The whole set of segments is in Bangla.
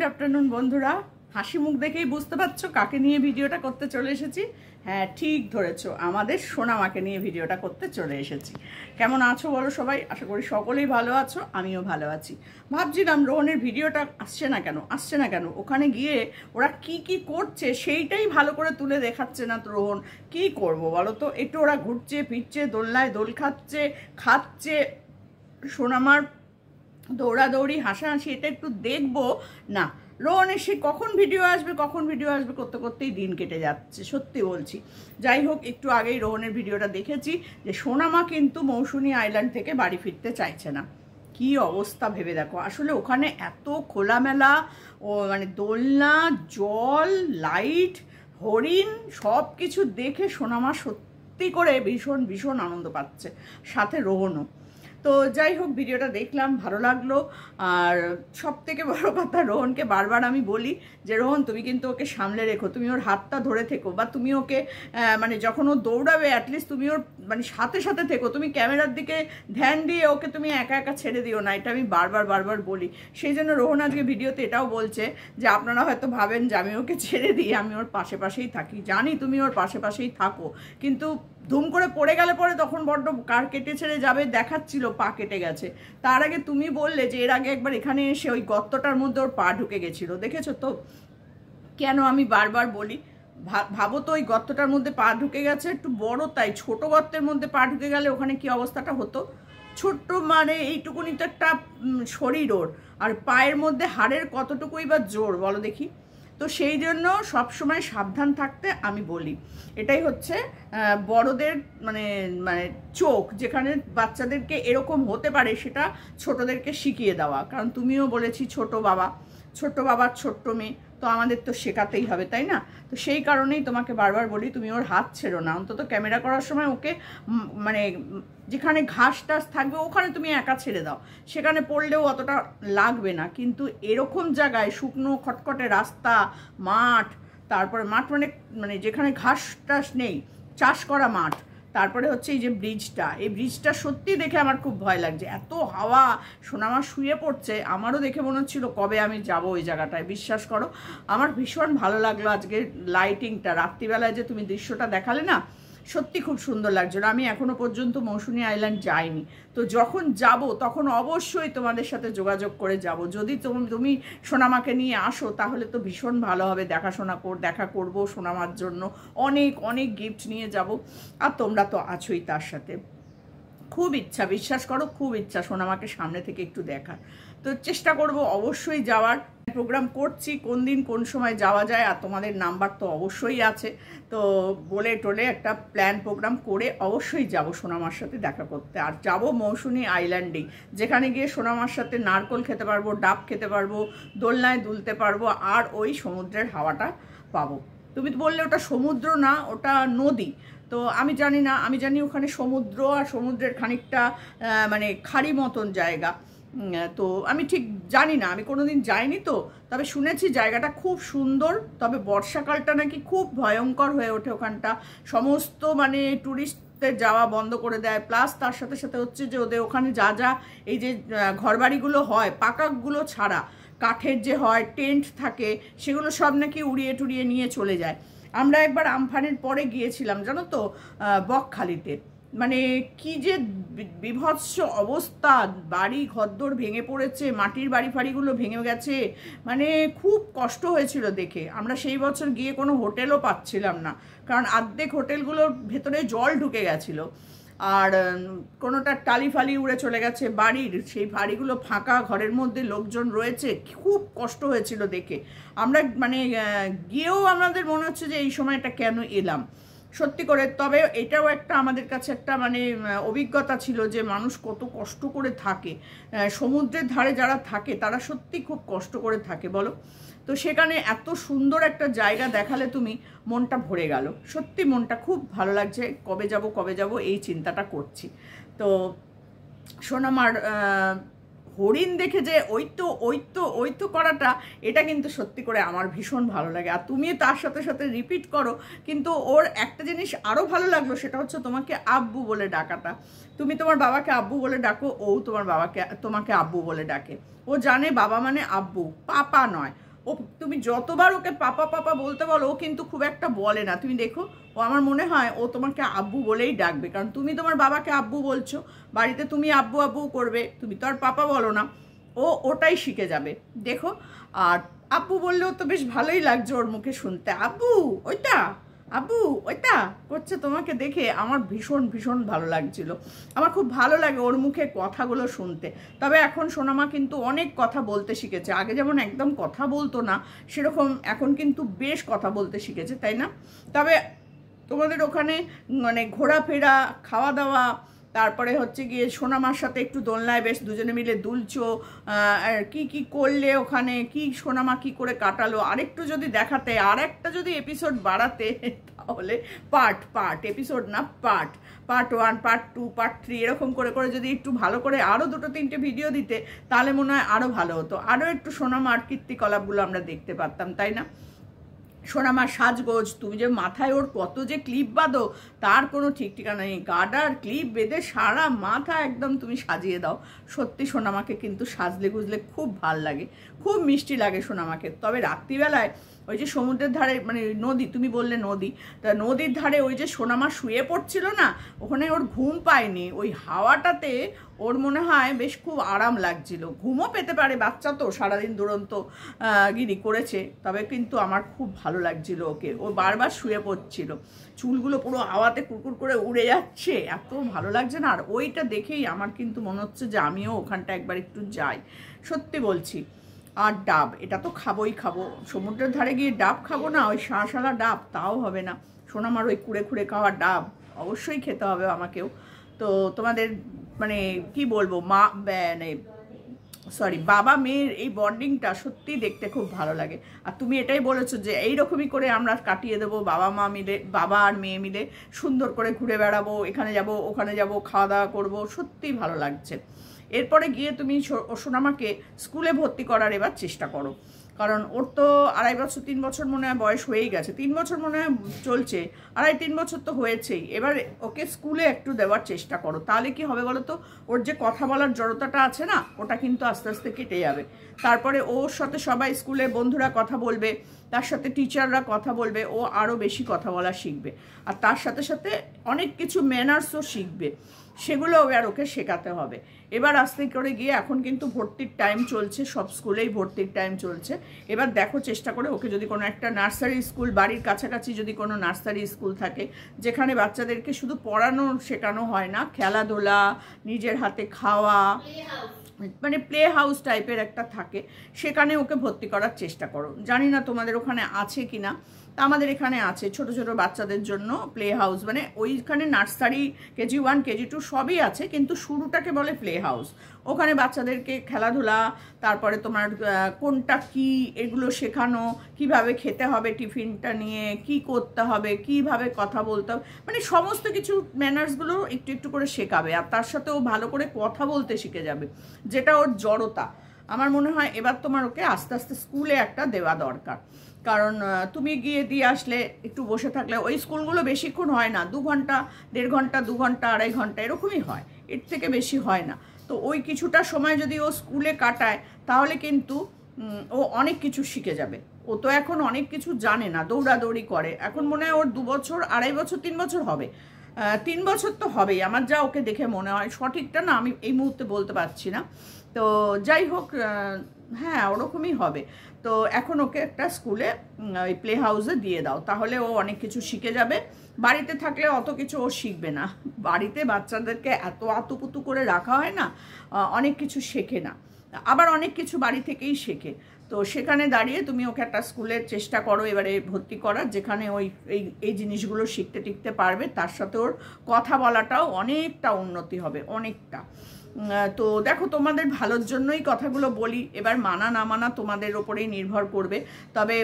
গুড আফটারনুন বন্ধুরা, হাসি মুখ দেখেই বুঝতে পারছো কাকে নিয়ে ভিডিওটা করতে চলে এসেছি। হ্যাঁ, ঠিক ধরেছো, আমাদের সোনামাকে নিয়ে ভিডিওটা করতে চলে এসেছি। কেমন আছো বলো সবাই? আশা করি সকলেই ভালো আছো, আমিও ভালো আছি। ভাবছিলাম রোহনের ভিডিওটা আসছে না কেন। ওখানে গিয়ে ওরা কি কি করছে সেইটাই ভালো করে তুলে দেখাচ্ছে না তো রোহন। কি করব বলো তো? একটু ওরা ঘুরছে ফিরছে, দোলনায় দোল খাচ্ছে সোনামার দৌড়াদৌড়ি হাসাহাসি, এটা একটু দেখবো না। রোহনের সে কখন ভিডিও আসবে করতে করতেই দিন কেটে যাচ্ছে, সত্যি বলছি। যাই হোক, একটু আগেই রোহনের ভিডিওটা দেখেছি যে সোনামা কিন্তু মৌসুমী আইল্যান্ড থেকে বাড়ি ফিরতে চাইছে না। কি অবস্থা ভেবে দেখো। আসলে ওখানে এত খোলামেলা মানে দোলনা, জল, লাইট, হরিণ সব কিছু দেখে সোনামা সত্যি করে ভীষণ ভীষণ আনন্দ পাচ্ছে, সাথে রোহনও। তো যাই হোক, ভিডিওটা দেখলাম, ভালো লাগলো। আর সব থেকে বড় কথা, রোহনকে বারবার আমি বলি যে রোহন তুমি কিন্তু ওকে সামলে রেখো, তুমি ওর হাতটা ধরে থেকো, বা তুমি ওকে মানে যখন ও দৌড়াবে অ্যাটলিস্ট তুমি ওর মানে সাথে সাথে থেকো, তুমি ক্যামেরার দিকে ধ্যান দিয়ে ওকে তুমি একা একা ছেড়ে দিও না। এটা আমি বারবার বলি। সেই জন্য রোহন আজকে ভিডিওতে এটাও বলছে যে আপনারা হয়তো ভাবেন যে আমি ওকে ছেড়ে দিই, আমি ওর পাশেই থাকি। জানি তুমি ওর পাশেই থাকো, কিন্তু ধুম করে পড়ে গেলে পরে তখন বড্ড কার কেটে ছেড়ে যাবে দেখাচ্ছিল, পা কেটে গেছে। তার আগে তুমি বললে যে এর আগে একবার এখানে এসে ওই গর্তটার মধ্যে ওর পা ঢুকে গেছিল, দেখেছো তো? কেন আমি বারবার বলি, ভাবো তো, ওই গর্তটার মধ্যে পা ঢুকে গেছে, একটু বড়, তাই ছোট গর্তের মধ্যে পা ঢুকে গেলে ওখানে কি অবস্থাটা হতো? ছোট্ট মানে এইটুকুনি তো একটা শরীর ওর, আর পায়ের মধ্যে হাড়ের কতটুকুই বা জোর বলো দেখি। তো সেই জন্য সবসময় সাবধান থাকতে আমি বলি। এটাই হচ্ছে বড়দের মানে মানে চোখ, যেখানে বাচ্চাদেরকে এরকম হতে পারে সেটা ছোটদেরকে শিখিয়ে দেওয়া। কারণ তুমিও বলেছি ছোট বাবার ছোট্ট মেয়ে, তো আমাদের তো শেখাতেই হবে, তাই না? তো সেই কারণেই তোমাকে বারবার বলি তুমি ওর হাত ছেড়ো না, অন্তত ক্যামেরা করার সময় ওকে মানে যেখানে ঘাস টাস থাকবে ওখানে তুমি একা ছেড়ে দাও, সেখানে পড়লেও অতটা লাগবে না। কিন্তু এরকম জায়গায় শুকনো খটখটে রাস্তা, মাঠ, তারপরে মাঠ মানে যেখানে ঘাস টাস নেই, চাষ করা মাঠ, তারপরে হচ্ছে এই যে ব্রিজটা সত্যি দেখে আমার খুব ভয় লাগছে। এত হাওয়া, সোনামা শুয়ে পড়ছে, আমারও দেখে মনে হচ্ছিল কবে আমি যাব ওই জায়গাটায়। বিশ্বাস করো, আমার ভীষণ ভালো লাগলো আজকে লাইটিংটা, রাত্রিবেলায় যে তুমি দৃশ্যটা দেখালে না, সত্যি খুব সুন্দর লাগছিল। আমি এখনো পর্যন্ত মৌসুমী আইল্যান্ড যাইনি, তো যখন যাব তখন অবশ্যই তোমাদের সাথে যোগাযোগ করে যাব। যদি তুমি সোনামাকে নিয়ে আসো তাহলে তো ভীষণ ভালো হবে, দেখা করব সোনামার জন্য, অনেক অনেক গিফট নিয়ে যাব। আর তোমরা তো আছোই তার সাথে। খুব ইচ্ছা, বিশ্বাস করো, খুব ইচ্ছা সোনামাকে সামনে থেকে একটু দেখার। তো চেষ্টা করব অবশ্যই যাওয়ার। প্রোগ্রাম করছি কোন দিন কোন সময় যাওয়া যায়, আর তোমাদের নাম্বার তো অবশ্যই আছে। তো বলে টোলে একটা প্রোগ্রাম করে অবশ্যই যাব সোনামার সাথে দেখা করতে। আর যাব মৌসুমী আইল্যান্ডেই, যেখানে গিয়ে সোনামার সাথে নারকোল খেতে পারবো, ডাব খেতে পারবো, দোলনায় দুলতে পারবো, আর ওই সমুদ্রের হাওয়াটা পাবো। তুমি তো বললে ওটা সমুদ্র না, ওটা নদী। তো আমি জানি না, আমি জানি ওখানে সমুদ্র, আর সমুদ্রের খানিকটা মানে খাড়ি মতন জায়গা। তো আমি ঠিক জানি না, আমি কোনোদিন যাইনি, তো তবে শুনেছি জায়গাটা খুব সুন্দর। তবে বর্ষাকালটা নাকি খুব ভয়ঙ্কর হয়ে ওঠে ওখানটা, সমস্ত মানে টুরিস্টদের যাওয়া বন্ধ করে দেয়। প্লাস তার সাথে সাথে হচ্ছে যে ওদের ওখানে যা এই যে ঘরবাড়িগুলো হয়, পাকাগুলো ছাড়া কাঠের যে হয়, টেন্ট থাকে, সেগুলো সব নাকি উড়িয়ে টুড়িয়ে নিয়ে চলে যায়। আমরা একবার আমফানের পরে গিয়েছিলাম জানো তো, বকখালিতে, মানে কি যে বিভৎস অবস্থা, বাড়ি ঘরদোর ভেঙে পড়েছে, মাটির বাড়িগুলো ভেঙে গেছে, মানে খুব কষ্ট হয়েছিল দেখে। আমরা সেই বছর গিয়ে কোনো হোটেলও পাচ্ছিলাম না, কারণ অর্ধেক হোটেলগুলোর ভেতরে জল ঢুকে গেছিলো, আর কোনোটা টালি ফালি উড়ে চলে গেছে বাড়ির, সেই বাড়িগুলো ফাঁকা, ঘরের মধ্যে লোকজন রয়েছে, খুব কষ্ট হয়েছিল দেখে। আমরা মানে গিয়েও আমাদের মনে হচ্ছে যে এই সময়টা কেন এলাম, সত্যি করে। তবে এটাও একটা আমাদের কাছে একটা মানে অভিজ্ঞতা ছিল যে মানুষ কত কষ্ট করে থাকে, সমুদ্রের ধারে যারা থাকে তারা সত্যি খুব কষ্ট করে থাকে বলো। তো সেখানে এত সুন্দর একটা জায়গা দেখালে তুমি, মনটা ভরে গেল, সত্যি মনটা খুব ভালো লাগছে। কবে যাব এই চিন্তাটা করছি। তো সোনামার হরিণ দেখে যে ওই তো করাটা, এটা কিন্তু সত্যি করে আমার ভীষণ ভালো লাগে। আর তুমি তার সাথে সাথে রিপিট করো। কিন্তু ওর একটা জিনিস আরও ভালো লাগলো, সেটা হচ্ছে তোমাকে আব্বু বলে ডাকাটা। তুমি তোমার বাবাকে আব্বু বলে ডাকো, ও তোমাকে আব্বু বলে ডাকে। ও জানে বাবা মানে আব্বু, পাপা নয়। ও তুমি যতবার ওকে পাপা পাপা বলতে বলো ও কিন্তু খুব একটা বলে না। তুমি দেখো, ও আমার মনে হয় ও তোমাকে আব্বু বলেই ডাকবে, কারণ তুমি তোমার বাবাকে আব্বু বলছো, বাড়িতে তুমি আব্বু আব্বু করবে, তুমি তো আর পাপা বলো না। ও ওটাই শিখে যাবে দেখো। আর আব্বু বললেও তো বেশ ভালোই লাগছে ওর মুখে শুনতে, আব্বু ওইটা, আব্বু ওইটা করছে। তোমাকে দেখে আমার ভীষণ ভীষণ ভালো লাগছিল। আমার খুব ভালো লাগে ওর মুখে কথাগুলো শুনতে। তবে এখন সোনামা কিন্তু অনেক কথা বলতে শিখেছে। আগে যেমন একদম কথা বলতো না, সেরকম এখন কিন্তু বেশ কথা বলতে শিখেছে, তাই না? তবে তোমাদের ওখানে মানে ঘোরাফেরা, খাওয়া দাওয়া, তারপরে হচ্ছে গিয়ে সোনামার সাথে একটু দোলনায় বেশ দুজনে মিলে দুলছো, কি কি করলে ওখানে, কি সোনামা কি করে কাটালো, আরেকটু যদি দেখাতে, আর একটা যদি এপিসোড বাড়াতে, তাহলে পার্ট এপিসোড না, পার্ট 1, পার্ট 2, পার্ট 3 এরকম করে করে যদি একটু ভালো করে আরও 2-3টে ভিডিও দিতে, তাহলে মনে হয় আরও ভালো হতো। আরও একটু সোনামার কীর্তিকলাপগুলো আমরা দেখতে পারতাম, তাই না? সোনামার সাজগোজ, তুমি যে মাথায় ওর কত যে ক্লিপ বাঁধো তার কোনো ঠিক ঠিকানা নেই। গার্ডার ক্লিপ বেঁধে সারা মাথা একদম তুমি সাজিয়ে দাও। সত্যি সোনামাকে কিন্তু সাজলে গুজলে খুব ভাল লাগে, খুব মিষ্টি লাগে সোনামাকে। তবে রাত্রিবেলায় ওই যে সমুদ্রের ধারে, মানে নদী, তুমি বললে নদী, তা নদীর ধারে ওই যে সোনামা শুয়ে পড়ছিল না, ওখানে ওর ঘুম পায়নি। ওই হাওয়াটাতে ওর মনে হয় বেশ খুব আরাম লাগছিল। ঘুমও পেতে পারে, বাচ্চা তো সারাদিন দুরন্ত গিরি করেছে। তবে কিন্তু আমার খুব ভালো লাগছিল ওকে, ও বারবার শুয়ে পড়ছিল, চুলগুলো পুরো হাওয়াতে কুরকুর করে উড়ে যাচ্ছে, এত ভালো লাগছে না। আর ওইটা দেখেই আমার কিন্তু মনে হচ্ছে যে আমিও ওখানটা একবার একটু যাই, সত্যি বলছি। আর ডাব, এটা তো খাবোই খাবো, সমুদ্রের ধারে গিয়ে ডাব খাবো না? ওই শাঁসালা ডাব তাও হবে না, সোনামার ওই কুড়ে কুড়ে খাওয়া ডাব অবশ্যই খেতে হবে আমাকেও। তো তোমাদের মানে কি বলবো, বাবা মেয়ের এই বন্ডিংটা সত্যি দেখতে খুব ভালো লাগে। আর তুমি এটাই বলেছো যে এইরকমই করে আমরা কাটিয়ে দেবো, বাবা মা মিলে, বাবা আর মেয়ে মিলে সুন্দর করে ঘুরে বেড়াবো, এখানে যাব ওখানে যাব, খাওয়া দাওয়া করবো, সত্যিই ভালো লাগছে। এরপরে গিয়ে তুমি সোনামাকে স্কুলে ভর্তি করার এবার চেষ্টা করো, কারণ ওর তো 2.5 বছর 3 বছর মনে হয় বয়স হয়েই গেছে, 3 বছর মনে হয় চলছে, 2.5-3 বছর তো হয়েছেই। এবার ওকে স্কুলে একটু দেওয়ার চেষ্টা করো, তাহলে কি হবে বলো তো, ওর যে কথা বলার জড়তাটা আছে না, ওটা কিন্তু আস্তে আস্তে কেটে যাবে। তারপরে ওর সাথে সবাই স্কুলে বন্ধুরা কথা বলবে, তার সাথে টিচাররা কথা বলবে, ও আরও বেশি কথা বলা শিখবে। আর তার সাথে সাথে অনেক কিছু ম্যানার্সও শিখবে, সেগুলো এবার ওকে শেখাতে হবে। এবার আস্তে করে গিয়ে এখন কিন্তু ভর্তির টাইম চলছে, সব স্কুলেই ভর্তির টাইম চলছে। এবার দেখো চেষ্টা করে ওকে যদি কোনো একটা নার্সারি স্কুল, বাড়ির কাছাকাছি যদি কোনো নার্সারি স্কুল থাকে, যেখানে বাচ্চাদেরকে শুধু পড়ানো শেখানো হয় না, খেলাধুলা, নিজের হাতে খাওয়া, মানে প্লে হাউস টাইপের একটা থাকে, সেখানে ওকে ভর্তি করার চেষ্টা করো। জানি না তোমাদের ওখানে আছে কি না, তা আমাদের এখানে আছে ছোট ছোট বাচ্চাদের জন্য প্লে হাউস, মানে ওইখানে নার্সারি, কেজি 1 কেজি 2 সবই আছে, কিন্তু শুরুটাকে বলে প্লে হাউস। ওখানে বাচ্চাদেরকে খেলাধুলা, তারপরে তোমার কোনটা কি এগুলো শেখানো, কিভাবে খেতে হবে টিফিনটা নিয়ে, কি করতে হবে, কিভাবে কথা বলতে হবে, মানে সমস্ত কিছু ম্যানার্সগুলো একটু একটু করে শেখাবে। আর তার সাথে ও ভালো করে কথা বলতে শিখে যাবে, যেটা ওর জড়তা। আমার মনে হয় এবার তোমার ওকে আস্তে আস্তে স্কুলে একটা দেওয়া দরকার, কারণ তুমি গিয়ে দিয়ে আসলে একটু বসে থাকলে, ওই স্কুলগুলো বেশিক্ষণ হয় না, 2 ঘন্টা 1.5 ঘন্টা 2 ঘন্টা 2.5 ঘন্টা এরকমই হয়, এর থেকে বেশি হয় না। তো ওই কিছুটা সময় যদি ও স্কুলে কাটায়, তাহলে কিন্তু ও অনেক কিছু শিখে যাবে। ও তো এখন অনেক কিছু জানে না, দৌড়াদৌড়ি করে। এখন মনে হয় ওর 2 বছর 2.5 বছর 3 বছর হবে, 3 বছর তো হবেই আমার যা ওকে দেখে মনে হয়, সঠিকটা না আমি এই মুহূর্তে বলতে পারছি না। তো যাই হোক, হ্যাঁ ওরকমই হবে। তো এখন ওকে একটা স্কুলে, ওই প্লে হাউসে দিয়ে দাও, তাহলে ও অনেক কিছু শিখে যাবে। বাড়িতে থাকলে অত কিছু ও শিখবে না, বাড়িতে বাচ্চাদেরকে এত আতুপুতু করে রাখা হয় না, অনেক কিছু শেখে না, আবার অনেক কিছু বাড়ি থেকেই শেখে। তো সেখানে দাঁড়িয়ে তুমি ওকে একটা স্কুলের চেষ্টা করো এবারে ভর্তি করার, যেখানে ওই এই জিনিসগুলো শিখতে টিখতে পারবে, তার সাথে ওর কথা বলাটাও অনেকটা উন্নতি হবে, অনেকটা। তো দেখো তোমাদের ভালোর জন্যই কথাগুলো বলি, এবার মানা না মানা তোমাদের ওপরেই নির্ভর করবে। তবে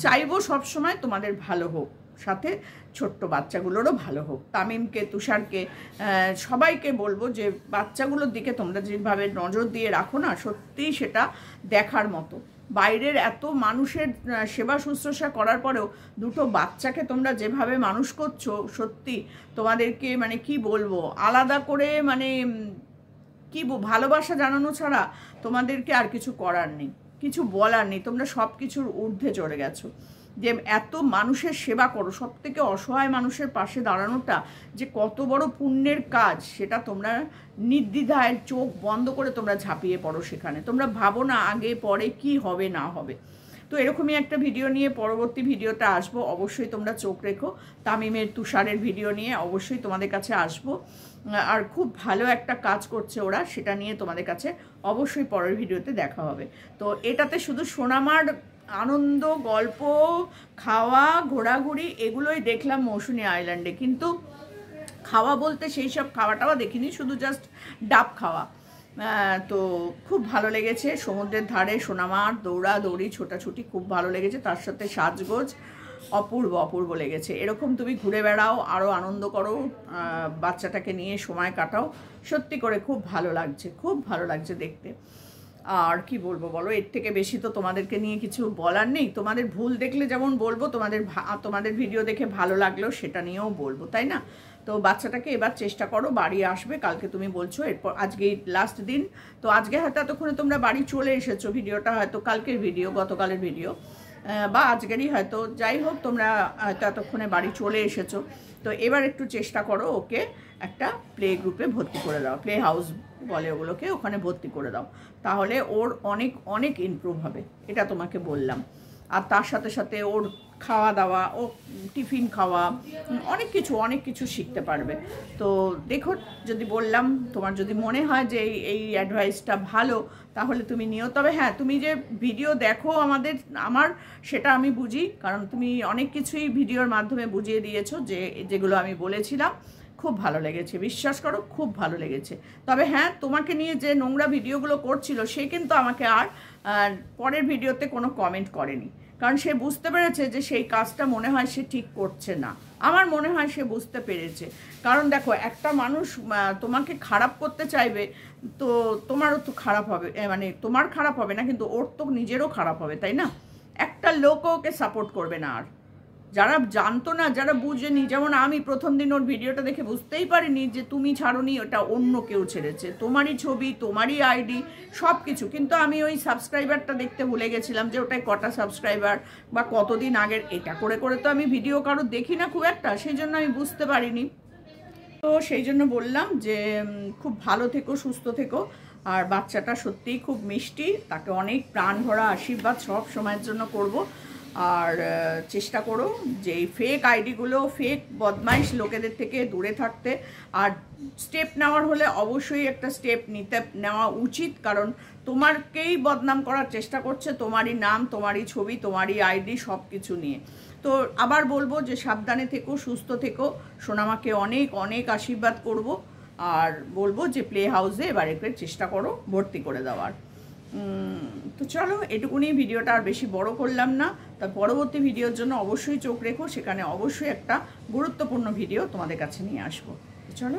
চাইবো সবসময় তোমাদের ভালো হোক, সাথে ছোট্ট বাচ্চাগুলোরও ভালো হোক। তামিমকে, তুষারকে, সবাইকে বলবো যে বাচ্চাগুলোর দিকে তোমরা যেভাবে নজর দিয়ে রাখো না, সত্যিই সেটা দেখার মতো। বাইরের এত মানুষের সেবা শুশ্রূষা করার পরেও 2টো বাচ্চাকে তোমরা যেভাবে মানুষ করছো, সত্যি তোমাদেরকে মানে কি বলবো, আলাদা করে মানে কি ভালোবাসা জানানো ছাড়া তোমাদেরকে আর কিছু করার নেই। কিছু বলার নেই, তোমরা সব কিছুর ঊর্ধ্বে চড়ে গেছো। যে এত মানুষের সেবা করো, সব থেকে অসহায় মানুষের পাশে দাঁড়ানোটা যে কত বড় পুণ্যের কাজ, সেটা তোমরা নির্দ্বিধায় চোখ বন্ধ করে তোমরা ঝাঁপিয়ে পড়ো সেখানে। তোমরা ভাবো না আগে পরে কি হবে না হবে। তো এরকমই একটা ভিডিও নিয়ে পরবর্তী ভিডিওটা আসবো, অবশ্যই তোমরা চোখ রেখো। তামিমের তুষারের ভিডিও নিয়ে অবশ্যই তোমাদের কাছে আসবো। আর খুব ভালো একটা কাজ করছে ওরা, সেটা নিয়ে তোমাদের কাছে অবশ্যই পরের ভিডিওতে দেখা হবে। তো এটাতে শুধু সোনামার আনন্দ, গল্প, খাওয়া, ঘোরাঘুরি এগুলোই দেখলাম মৌসুমী আইল্যান্ডে, কিন্তু খাওয়া বলতে সেই সব খাওয়াটাও দেখিনি, শুধু জাস্ট ডাব খাওয়া। তো খুব ভালো লেগেছে, সমুদ্রের ধারে সোনামার দৌড়াদৌড়ি ছোটাছুটি খুব ভালো লেগেছে, তার সাথে সাজগোজ অপূর্ব অপূর্ব লেগেছে। এরকম তুমি ঘুরে বেড়াও, আরও আনন্দ করো, বাচ্চাটাকে নিয়ে সময় কাটাও, সত্যি করে খুব ভালো লাগছে, খুব ভালো লাগছে দেখতে। আর কি বলবো বলো, এর থেকে বেশি তো তোমাদেরকে নিয়ে কিছু বলার নেই। তোমাদের ভুল দেখলে যেমন বলবো, তোমাদের ভিডিও দেখে ভালো লাগলেও সেটা নিয়েও বলবো, তাই না? তো বাচ্চাটাকে এবার চেষ্টা করো, বাড়ি আসবে কালকে তুমি বলছো, এরপর আজকেই লাস্ট দিন। তো আজকে হয়তো এতক্ষণে তোমরা বাড়ি চলে এসেছো, ভিডিওটা হয়তো কালকের ভিডিও, গতকালের ভিডিও বা আজকেরই হয়তো, যাই হোক তোমরা হয়তো এতক্ষণে বাড়ি চলে এসেছো। তো এবার একটু চেষ্টা করো ওকে একটা প্লে গ্রুপে ভর্তি করে দাও, প্লে হাউস বলে ওগুলোকে, ওখানে ভর্তি করে দাও, তাহলে ওর অনেক অনেক ইমপ্রুভ হবে, এটা তোমাকে বললাম। আর তার সাথে সাথে ওর খাওয়া দাওয়া, ও টিফিন খাওয়া, অনেক কিছু শিখতে পারবে। তো দেখো, যদি বললাম তোমার যদি মনে হয় যে এই অ্যাডভাইসটা ভালো, তাহলে তুমি নিও। তবে হ্যাঁ, তুমি যে ভিডিও দেখো আমার সেটা আমি বুঝি, কারণ তুমি অনেক কিছুই ভিডিওর মাধ্যমে বুঝিয়ে দিয়েছো, যেগুলো আমি বলেছিলাম খুব ভালো লেগেছে, বিশ্বাস করো খুব ভালো লেগেছে। তবে হ্যাঁ, তোমাকে নিয়ে যে নোংরা ভিডিওগুলো করছিল সে কিন্তু আমাকে আর পরের ভিডিওতে কোনো কমেন্ট করেনি, কারণ সে বুঝতে পেরেছে যে সেই কাজটা মনে হয় সে ঠিক করছে না। আমার মনে হয় সে বুঝতে পেরেছে, কারণ দেখো একটা মানুষ তোমাকে খারাপ করতে চাইবে, তো তোমারও তো খারাপ হবে, মানে তোমার খারাপ হবে না কিন্তু ওর তো নিজেরও খারাপ হবে, তাই না? একটা লোকও ওকে সাপোর্ট করবে না। আর যারা জানতো না, যারা বুঝেনি, যেমন আমি প্রথম দিন ওর ভিডিওটা দেখে বুঝতেই পারিনি যে তুমি ছাড়োনি, ওটা অন্য কেউ ছেড়েছে, তোমারই ছবি, তোমারই আইডি, সব কিছু। কিন্তু আমি ওই সাবস্ক্রাইবারটা দেখতে ভুলে গেছিলাম যে ওটাই কটা সাবস্ক্রাইবার বা কতদিন আগের, এটা করে করে তো আমি ভিডিও কারো দেখি না খুব একটা, সেই জন্য আমি বুঝতে পারিনি। তো সেই জন্য বললাম যে খুব ভালো থেকো, সুস্থ থেকো। আর বাচ্চাটা সত্যিই খুব মিষ্টি, তাকে অনেক প্রাণ ভরা আশীর্বাদ সব সময়ের জন্য করব। আর চেষ্টা করো যে এই ফেক আইডিগুলো, ফেক বদমাইশ লোকেদের থেকে দূরে থাকতে। আর স্টেপ নেওয়ার হলে অবশ্যই একটা স্টেপ নেওয়া উচিত, কারণ তোমারকেই বদনাম করার চেষ্টা করছে, তোমারই নাম, তোমারই ছবি, তোমারই আইডি সব কিছু নিয়ে। তো আবার বলবো যে সাবধানে থেকো, সুস্থ থেকো, সোনামাকে অনেক অনেক আশীর্বাদ করব। আর বলবো যে প্লে হাউসে এবার একটু চেষ্টা করো ভর্তি করে দেওয়ার। তো চলো, এটুকুনি, ভিডিওটা আর বেশি বড় করলাম না। তার পরবর্তী ভিডিওর জন্য অবশ্যই চোখ রেখো, সেখানে অবশ্যই একটা গুরুত্বপূর্ণ ভিডিও তোমাদের কাছে নিয়ে আসবো। চলো।